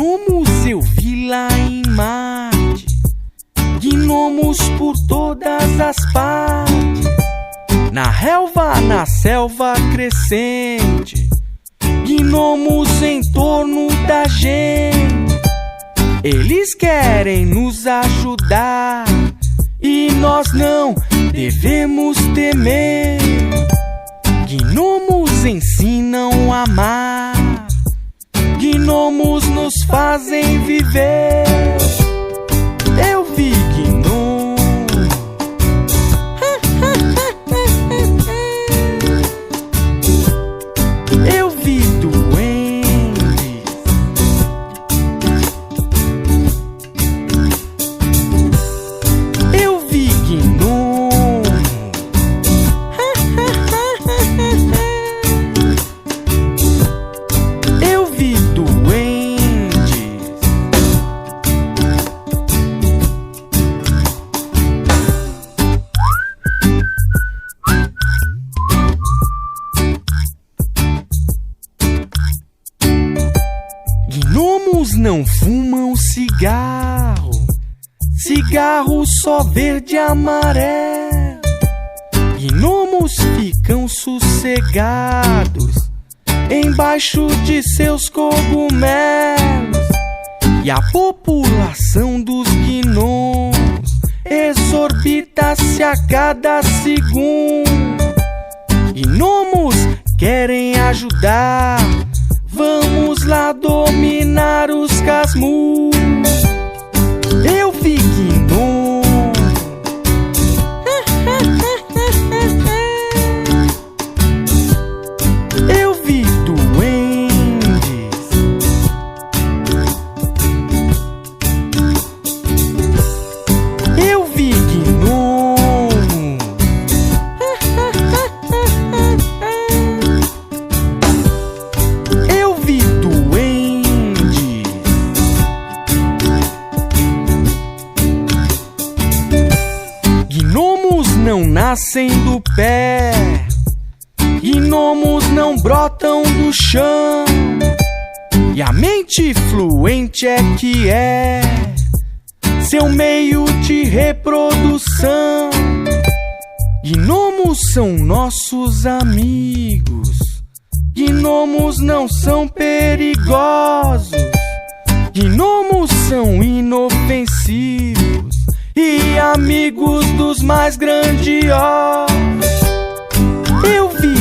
Gnomos eu vi lá em Marte, gnomos por todas as partes, na relva, na selva crescente, gnomos em torno da gente. Eles querem nos ajudar e nós não devemos temer. Gnomos ensinam a amar, gnomos nos fazem viver. Eu vi gnomo, eu vi duendes, eu vi gnomo, eu vi duendes. Gnomos não fumam cigarro, cigarro só verde e amarelo. Gnomos ficam sossegados embaixo de seus cogumelos. E a população dos gnomos exorbita-se a cada segundo. Gnomos querem ajudar, vamos lá dominar os casmurros. Eu vi gnomo, eu vi duendes, eu vi gnomo, eu vi duendes. Gnomos não nascem do pé, gnomos não brotam do chão, e a mente fluente é que é seu meio de reprodução. Gnomos são nossos amigos, gnomos não são perigosos, gnomos são inofensivos e amigos dos mais grandiosos. Eu vi